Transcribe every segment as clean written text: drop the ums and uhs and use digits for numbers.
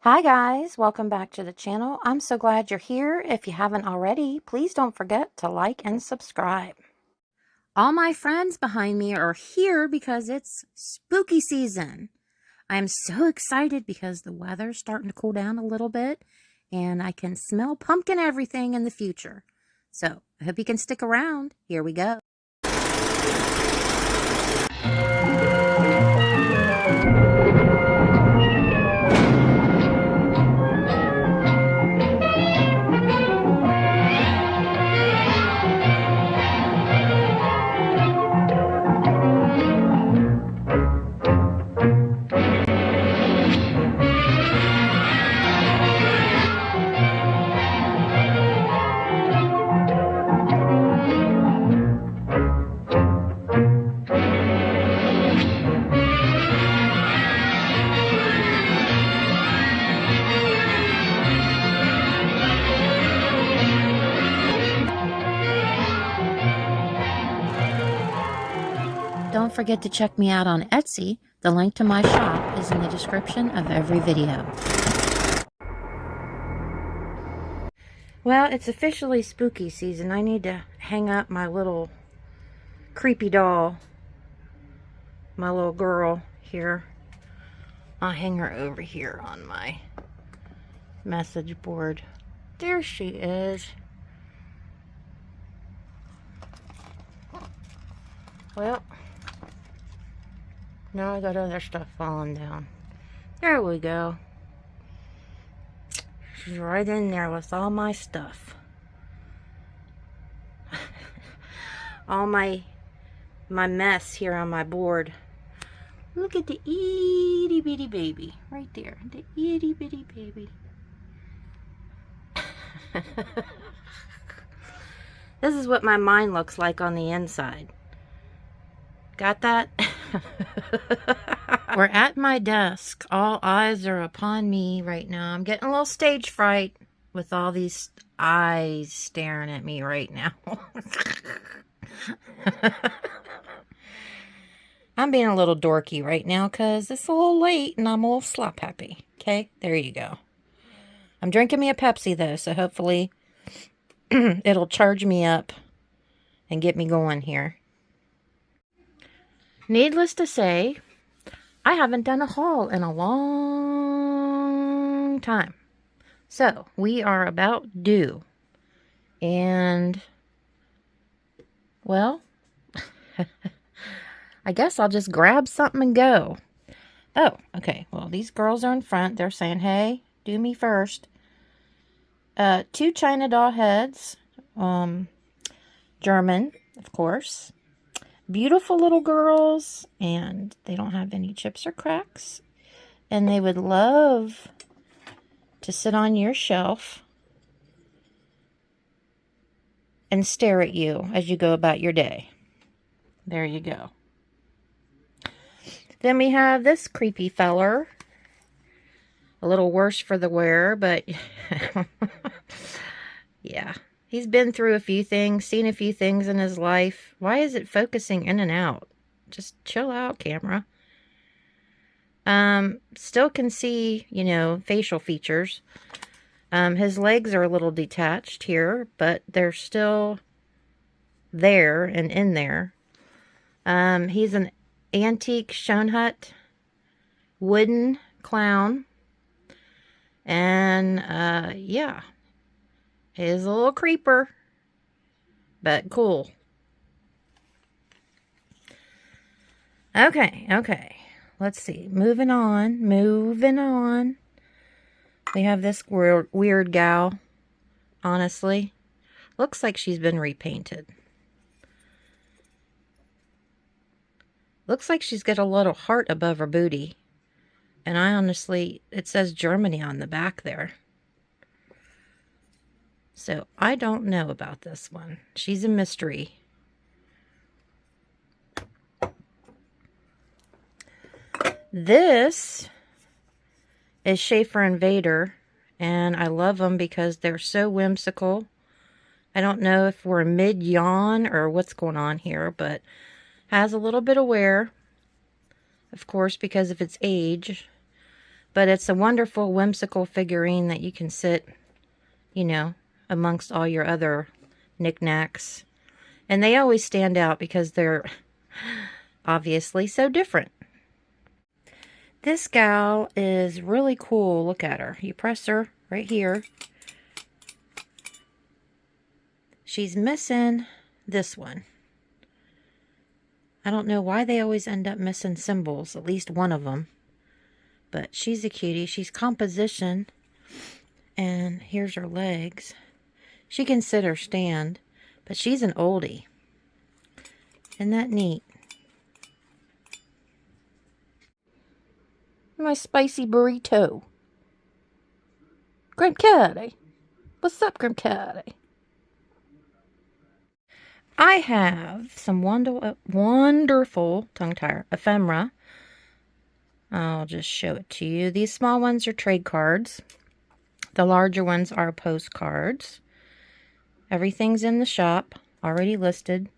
Hi guys, welcome back to the channel. I'm so glad you're here. If you haven't already, please don't forget to like and subscribe. All my friends behind me are here because it's spooky season. I'm so excited because the weather's starting to cool down a little bit and I can smell pumpkin everything in the future. So I hope you can stick around. Here we go. Don't forget to check me out on Etsy. The link to my shop is in the description of every video. Well, it's officially spooky season. I need to hang up my little creepy doll, my little girl here. I'll hang her over here on my message board. There she is. Well, now I got other stuff falling down. There we go. She's right in there with all my stuff. All my mess here on my board. Look at the itty bitty baby right there. The itty bitty baby. This is what my mind looks like on the inside. Got that? We're at my desk. All eyes are upon me right now. I'm getting a little stage fright with all these eyes staring at me right now. I'm being a little dorky right now because it's a little late and I'm a little slop happy. Okay, there you go. I'm drinking me a Pepsi though, so hopefully it'll charge me up and get me going here. Needless to say, I haven't done a haul in a long time. So, we are about due. And, well, I guess I'll just grab something and go. Oh, okay. Well, these girls are in front. They're saying, hey, do me first. 2 China doll heads. German, of course. Beautiful little girls, and they don't have any chips or cracks, and they would love to sit on your shelf and stare at you as you go about your day. There you go. Then we have this creepy feller, a little worse for the wear, but yeah. He's been through a few things, seen a few things in his life. Why is it focusing in and out? Just chill out, camera. Still can see, you know, facial features. His legs are a little detached here, but they're still there and in there. He's an antique Schoenhut wooden clown. And, yeah. He's a little creeper, but cool. Okay. Let's see. Moving on. We have this weird gal. Honestly, looks like she's been repainted. Looks like she's got a little heart above her booty. And I honestly, it says Germany on the back there. So, I don't know about this one. She's a mystery. This is Schaefer and Vader, and I love them because they're so whimsical. I don't know if we're mid-yawn or what's going on here, but has a little bit of wear, of course, because of its age. But it's a wonderful, whimsical figurine that you can sit, you know, amongst all your other knickknacks. And they always stand out because they're obviously so different. This gal is really cool. Look at her. You press her right here. She's missing this one. I don't know why they always end up missing symbols, at least one of them. But she's a cutie. She's composition. And here's her legs. She can sit or stand, but she's an oldie. Isn't that neat? My spicy burrito. Grim Caddy. What's up, Grim Caddy? I have some wonderful tongue-tire ephemera. I'll just show it to you. These small ones are trade cards. The larger ones are postcards. Everything's in the shop, already listed.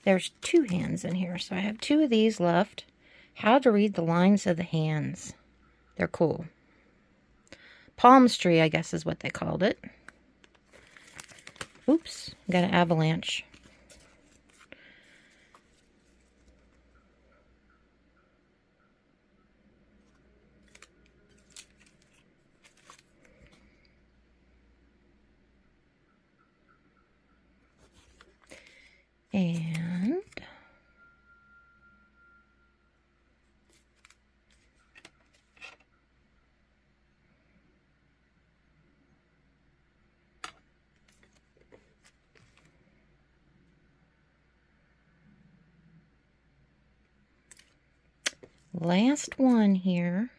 There's 2 hands in here, so I have 2 of these left. How to read the lines of the hands. They're cool. Palmistry, I guess is what they called it. Oops, got an avalanche. And last one here.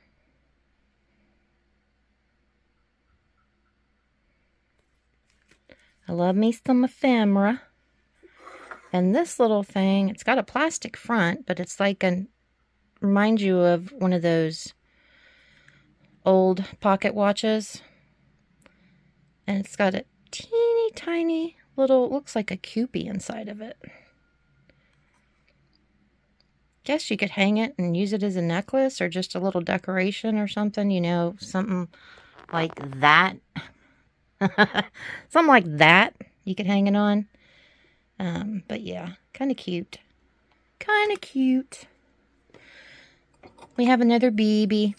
I love me some ephemera. And this little thing, it's got a plastic front, but it's like reminds you of one of those old pocket watches. And it's got a teeny tiny little, looks like a Cupid inside of it. Guess you could hang it and use it as a necklace or just a little decoration or something, you know, something like that. Something like that you could hang it on. But yeah, kind of cute. Kind of cute. We have another baby.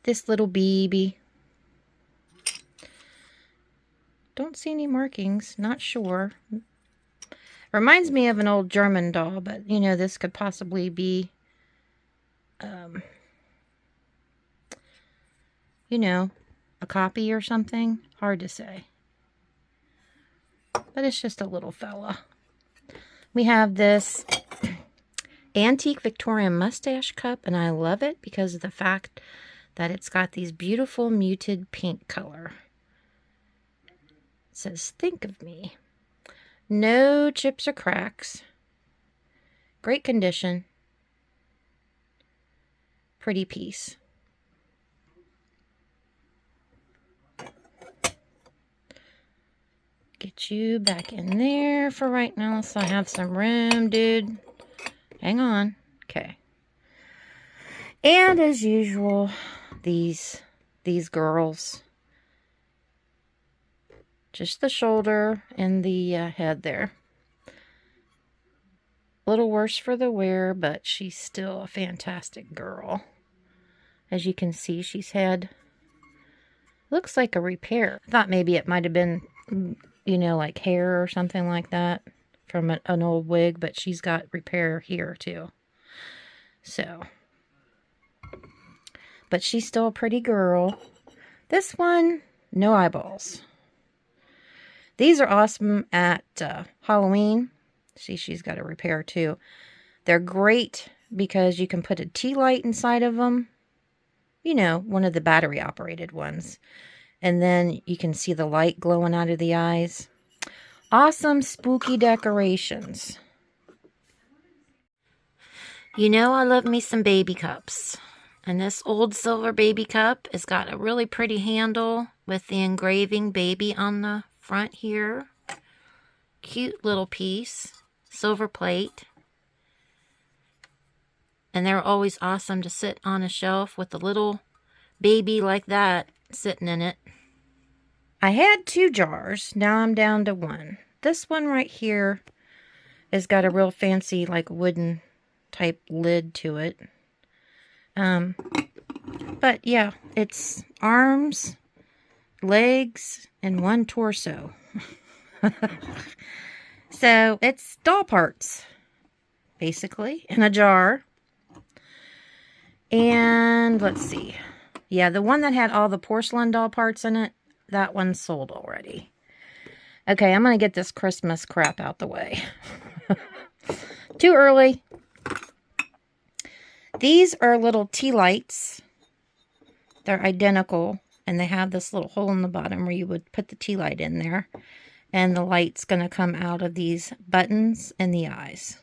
This little baby. Don't see any markings. Not sure. Reminds me of an old German doll, but you know, this could possibly be, you know, a copy or something. Hard to say. But it's just a little fella. We have this antique Victorian mustache cup, and I love it because of the fact that it's got these beautiful muted pink color. It says, "Think of me." No chips or cracks. Great condition. Pretty piece. Get you back in there for right now so I have some room, dude. Hang on. Okay. And as usual, these girls. Just the shoulder and the head there. A little worse for the wear, but she's still a fantastic girl. As you can see, she's had, looks like a repair. I thought maybe it might have been, you know, like hair or something like that from an old wig, but she's got repair here too. So, but she's still a pretty girl. This one, no eyeballs. These are awesome at Halloween. See, she's got a repair too. They're great because you can put a tea light inside of them. You know, one of the battery operated ones. And then you can see the light glowing out of the eyes. Awesome spooky decorations. You know I love me some baby cups. And this old silver baby cup has got a really pretty handle with the engraving baby on the front here. Cute little piece. Silver plate. And they're always awesome to sit on a shelf with a little baby like that sitting in it. I had 2 jars. Now I'm down to 1. This one right here has got a real fancy, like, wooden type lid to it. But yeah, it's arms, legs, and 1 torso. So it's doll parts, basically, in a jar. And let's see. Yeah, the one that had all the porcelain doll parts in it, that one's sold already. Okay, I'm going to get this Christmas crap out the way. Too early. These are little tea lights. They're identical, and they have this little hole in the bottom where you would put the tea light in there. And the light's going to come out of these buttons and the eyes.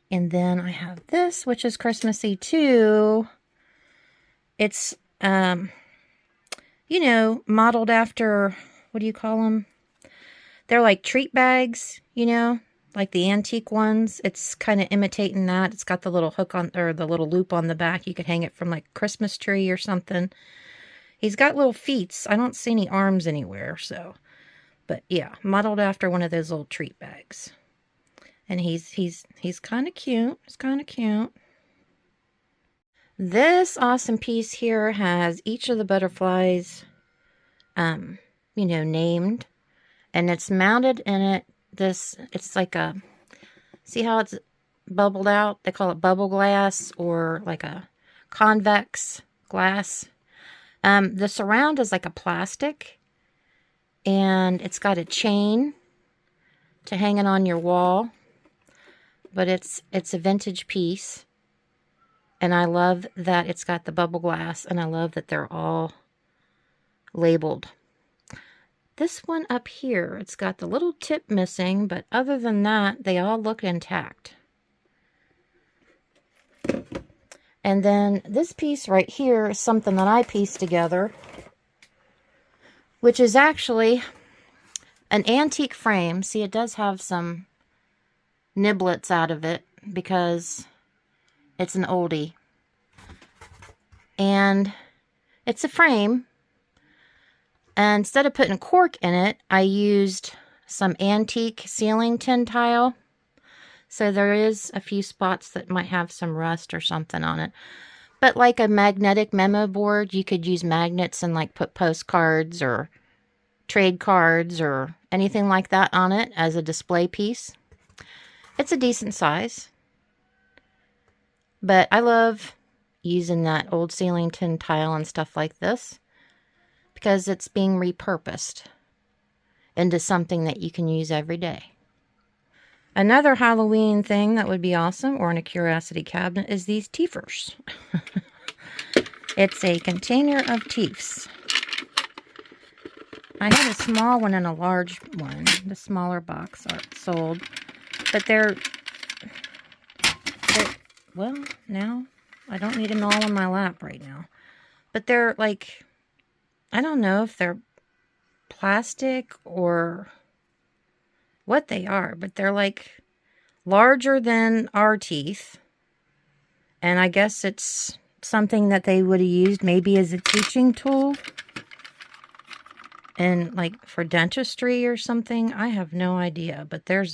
And then I have this, which is Christmassy too. It's, you know, modeled after, what do you call them? They're like treat bags, you know, like the antique ones. It's kind of imitating that. It's got the little hook on, or the little loop on the back. You could hang it from like a Christmas tree or something. He's got little feet. I don't see any arms anywhere, so. But yeah, modeled after one of those little treat bags. And he's kind of cute. It's kind of cute. This awesome piece here has each of the butterflies, you know, named. And it's mounted in it. It's like a, see how it's bubbled out? They call it bubble glass, or like a convex glass. The surround is like a plastic. And it's got a chain to hang it on your wall. But it's a vintage piece. And I love that it's got the bubble glass. And I love that they're all labeled. This one up here, it's got the little tip missing. But other than that, they all look intact. And then this piece right here is something that I pieced together, which is actually an antique frame. See, it does have some niblets out of it because it's an oldie. And it's a frame. And instead of putting cork in it, I used some antique ceiling tin tile. So there is a few spots that might have some rust or something on it. But like a magnetic memo board, you could use magnets and like put postcards or trade cards or anything like that on it as a display piece. It's a decent size. But I love using that old ceiling tin tile and stuff like this because it's being repurposed into something that you can use every day. Another Halloween thing that would be awesome, or in a curiosity cabinet, is these teefers. It's a container of teefs. I had a small one and a large one. The smaller box are sold. But they're well, now I don't need them all in my lap right now. But they're like, I don't know if they're plastic or what they are, but they're like larger than our teeth. And I guess it's something that they would have used maybe as a teaching tool. And like for dentistry or something. I have no idea. But they're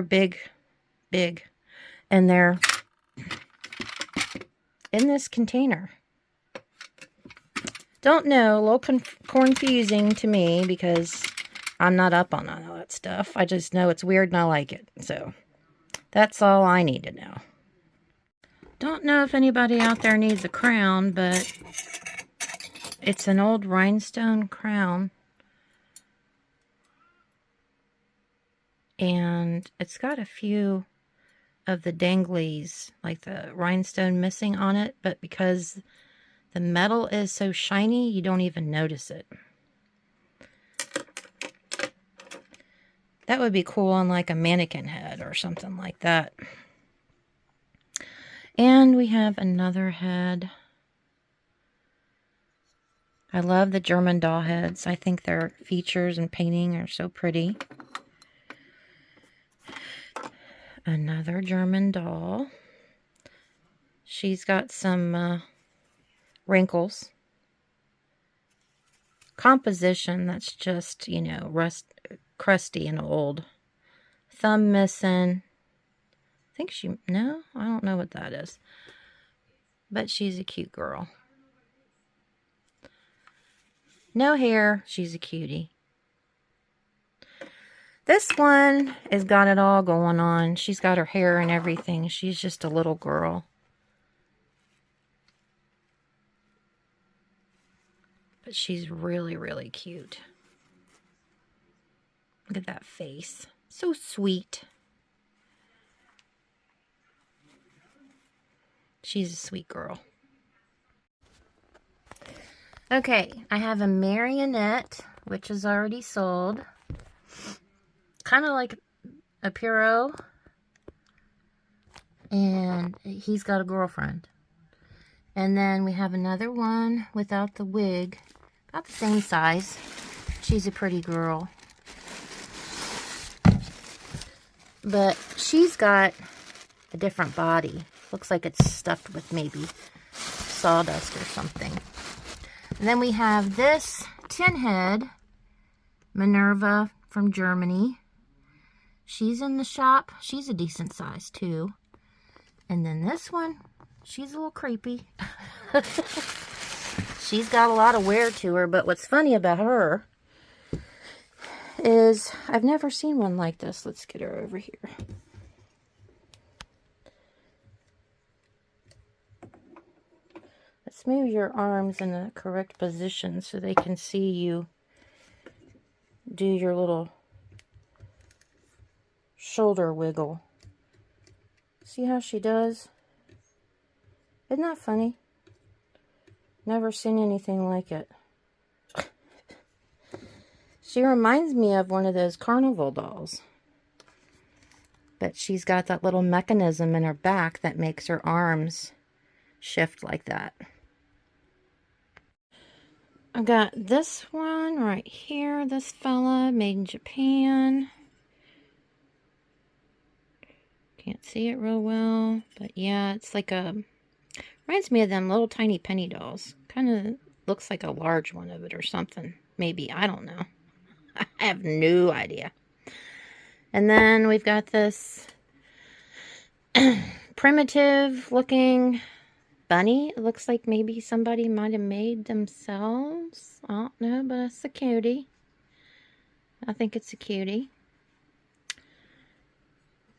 big. And they're in this container. Don't know. A little confusing to me because I'm not up on all that stuff. I just know it's weird and I like it. So that's all I need to know. Don't know if anybody out there needs a crown, but it's an old rhinestone crown. And it's got a few of the danglies, like the rhinestone missing on it. But because the metal is so shiny, you don't even notice it. That would be cool on like a mannequin head or something like that. And we have another head. I love the German doll heads. I think their features and painting are so pretty. Another German doll. She's got some wrinkles. Composition that's just, you know, crusty and old. Thumb missing. I think no, I don't know what that is. But she's a cute girl. No hair, she's a cutie. This one has got it all going on. She's got her hair and everything. She's just a little girl. But she's really, really cute. Look at that face. So sweet. She's a sweet girl. Okay, I have a marionette, which is already sold. Kind of like a Puro. And he's got a girlfriend. And then we have another one without the wig. About the same size. She's a pretty girl. But she's got a different body. Looks like it's stuffed with maybe sawdust or something. And then we have this tin head, Minerva from Germany. She's in the shop. She's a decent size too. And then this one, she's a little creepy. She's got a lot of wear to her, but what's funny about her is I've never seen one like this. Let's get her over here. Let's move your arms in the correct position so they can see you do your little shoulder wiggle. See how she does? Isn't that funny? Never seen anything like it. She reminds me of one of those carnival dolls. But she's got that little mechanism in her back that makes her arms shift like that. I've got this one right here. This fella, made in Japan. Can't see it real well. But yeah, it's like a... reminds me of them little tiny penny dolls. Kind of looks like a large one of it or something. Maybe. I don't know. I have no idea. And then we've got this primitive looking bunny. It looks like maybe somebody might have made themselves. I don't know, but it's a cutie. I think it's a cutie.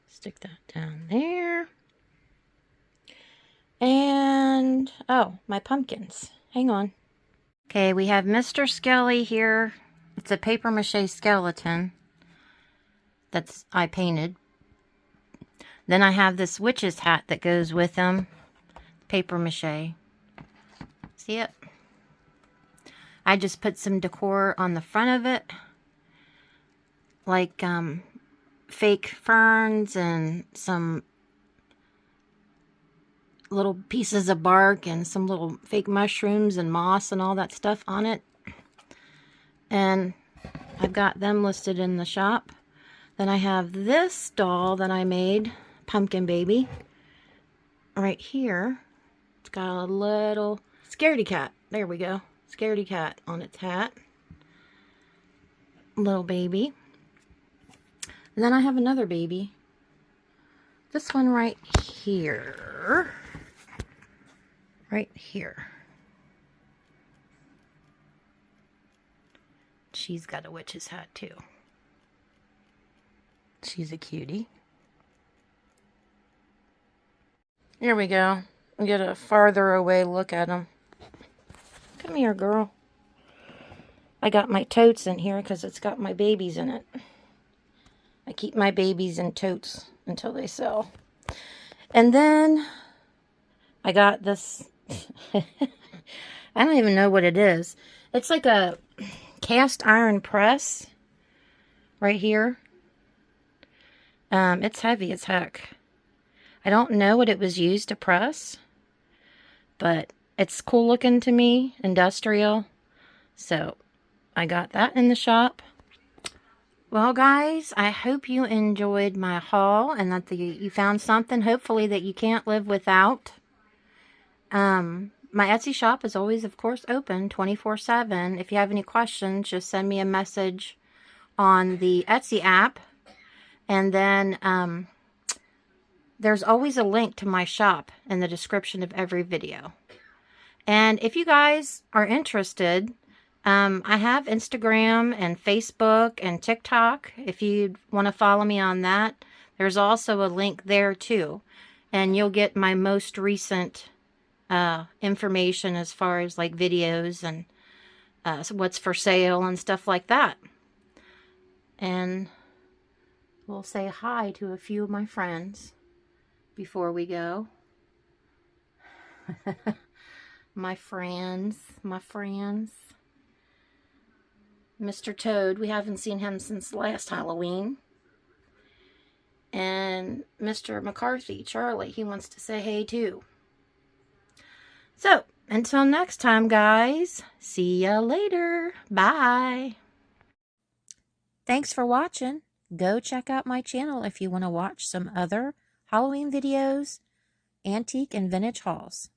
Stick that down there. And, oh, my pumpkins. Hang on. Okay, we have Mr. Skelly here. It's a paper mache skeleton that's I painted. Then I have this witch's hat that goes with him. Paper mache. See it? I just put some decor on the front of it. Like fake ferns and some little pieces of bark and some little fake mushrooms and moss and all that stuff on it. And I've got them listed in the shop. Then I have this doll that I made, Pumpkin Baby, right here. It's got a little scaredy cat. There we go. Scaredy cat on its hat. Little baby. And then I have another baby. This one right here. Right here. She's got a witch's hat too. She's a cutie. Here we go. Get a farther away look at them. Come here, girl. I got my totes in here because it's got my babies in it. I keep my babies in totes until they sell. And then I got this. I don't even know what it is. It's like a cast iron press right here. It's heavy as heck. I don't know what it was used to press, but it's cool looking to me, industrial. So I got that in the shop. Well, guys, I hope you enjoyed my haul and that you found something, hopefully, that you can't live without. My Etsy shop is always, of course, open 24/7. If you have any questions, just send me a message on the Etsy app. And then there's always a link to my shop in the description of every video. And if you guys are interested, I have Instagram and Facebook and TikTok. If you want to follow me on that, there's also a link there too. And you'll get my most recent information as far as like videos and what's for sale and stuff like that. And we'll say hi to a few of my friends before we go. my friends. Mr. Toad, we haven't seen him since last Halloween. And Mr. McCarthy, Charlie, he wants to say hey too. So, until next time, guys, see ya later. Bye. Thanks for watching. Go check out my channel if you want to watch some other Halloween videos, antique and vintage hauls.